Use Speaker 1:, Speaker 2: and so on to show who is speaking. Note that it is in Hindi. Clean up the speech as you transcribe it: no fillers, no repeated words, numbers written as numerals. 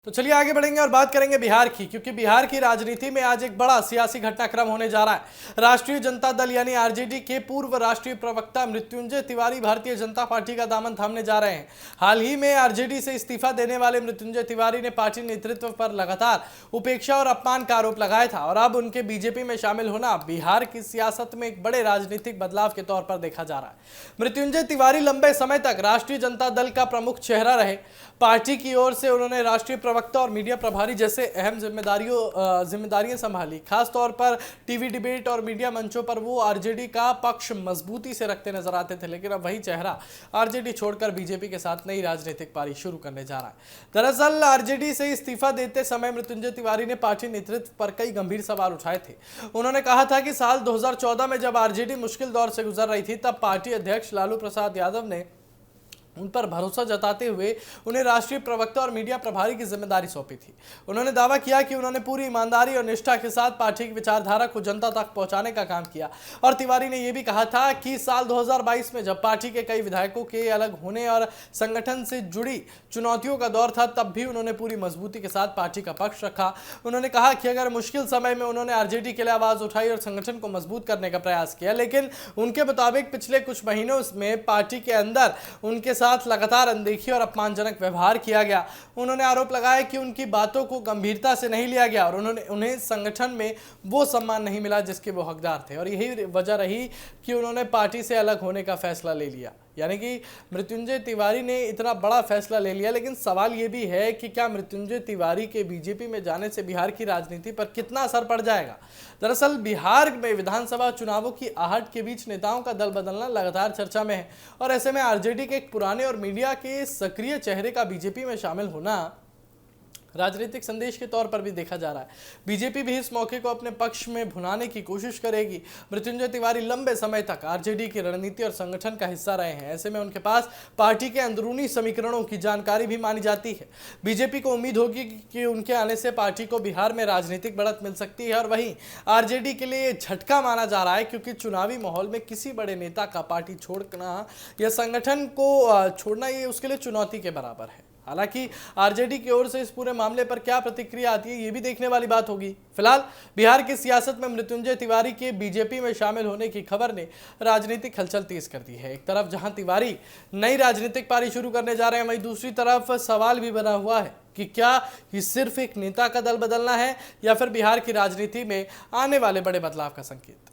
Speaker 1: तो चलिए आगे बढ़ेंगे और बात करेंगे बिहार की, क्योंकि बिहार की राजनीति में आज एक बड़ा सियासी घटनाक्रम होने जा रहा है। राष्ट्रीय जनता दल यानी आरजेडी के पूर्व राष्ट्रीय प्रवक्ता मृत्युंजय तिवारी भारतीय जनता पार्टी का दामन थामने जा रहे हैं। हाल ही में आरजेडी से इस्तीफा देने वाले मृत्युंजय तिवारी ने पार्टी नेतृत्व पर लगातार उपेक्षा और अपमान का आरोप लगाया था और अब उनके बीजेपी में शामिल होना बिहार की सियासत में एक बड़े राजनीतिक बदलाव के तौर पर देखा जा रहा है। मृत्युंजय तिवारी लंबे समय तक राष्ट्रीय जनता दल का प्रमुख चेहरा रहे। पार्टी की ओर से उन्होंने राष्ट्रीय प्रवक्ता और मीडिया प्रभारी जैसे अहम जिम्मेदारियां संभाली। खास तौर पर टीवी डिबेट और मीडिया मंचों पर वो आरजेडी का पक्ष मजबूती से रखते नजर आते थे, लेकिन अब वही चेहरा आरजेडी छोड़कर बीजेपी के साथ नई राजनीतिक पारी शुरू करने जा रहा है। दरअसल आरजेडी से इस्तीफा देते समय मृत्युंजय तिवारी ने पार्टी नेतृत्व पर कई गंभीर सवाल उठाए थे। उन्होंने कहा था कि साल 2014 में जब आरजेडी मुश्किल दौर से गुजर रही थी, तब पार्टी अध्यक्ष लालू प्रसाद यादव ने उन पर भरोसा जताते हुए उन्हें राष्ट्रीय प्रवक्ता और मीडिया प्रभारी की जिम्मेदारी सौंपी थी। उन्होंने दावा किया कि उन्होंने पूरी ईमानदारी और निष्ठा के साथ पार्टी की विचारधारा को जनता तक पहुंचाने का काम किया। और तिवारी ने यह भी कहा था कि साल 2022 में जब पार्टी के कई विधायकों के अलग होने और संगठन से जुड़ी चुनौतियों का दौर था, तब भी उन्होंने पूरी मजबूती के साथ पार्टी का पक्ष रखा। उन्होंने कहा कि अगर मुश्किल समय में उन्होंने आरजेडी के लिए आवाज उठाई और संगठन को मजबूत करने का प्रयास किया, लेकिन उनके मुताबिक पिछले कुछ महीनों में पार्टी के अंदर उनके साथ लगातार देखिए और अपमानजनक व्यवहार किया गया। उन्होंने आरोप लगाया कि उनकी बातों को गंभीरता से नहीं लिया गया और उन्हें संगठन में वो सम्मान नहीं मिला जिसके वो हकदार थे, और यही वजह रही कि उन्होंने पार्टी से अलग होने का फैसला ले लिया। यानी कि मृत्युंजय तिवारी ने इतना बड़ा फैसला ले लिया, लेकिन सवाल ये भी है कि क्या मृत्युंजय तिवारी के बीजेपी में जाने से बिहार की राजनीति पर कितना असर पड़ जाएगा। दरअसल बिहार में विधानसभा चुनावों की आहट के बीच नेताओं का दल बदलना लगातार चर्चा में है, और ऐसे में आरजेडी के एक पुराने और मीडिया के सक्रिय चेहरे का बीजेपी में शामिल होना राजनीतिक संदेश के तौर पर भी देखा जा रहा है। बीजेपी भी इस मौके को अपने पक्ष में भुनाने की कोशिश करेगी। मृत्युंजय तिवारी लंबे समय तक आरजेडी की रणनीति और संगठन का हिस्सा रहे हैं। ऐसे में उनके पास पार्टी के अंदरूनी समीकरणों की जानकारी भी मानी जाती है। बीजेपी को उम्मीद होगी कि उनके आने से पार्टी को बिहार में राजनीतिक बढ़त मिल सकती है, और वहीं आरजेडी के लिए झटका माना जा रहा है, क्योंकि चुनावी माहौल में किसी बड़े नेता का पार्टी छोड़ना या संगठन को छोड़ना ये उसके लिए चुनौती के बराबर है। हालांकि आरजेडी की ओर से इस पूरे मामले पर क्या प्रतिक्रिया आती है, ये भी देखने वाली बात होगी। फिलहाल बिहार की सियासत में मृत्युंजय तिवारी के बीजेपी में शामिल होने की खबर ने राजनीतिक हलचल तेज कर दी है। एक तरफ जहां तिवारी नई राजनीतिक पारी शुरू करने जा रहे हैं, वहीं दूसरी तरफ सवाल भी बना हुआ है कि क्या ये सिर्फ एक नेता का दल बदलना है या फिर बिहार की राजनीति में आने वाले बड़े बदलाव का संकेत।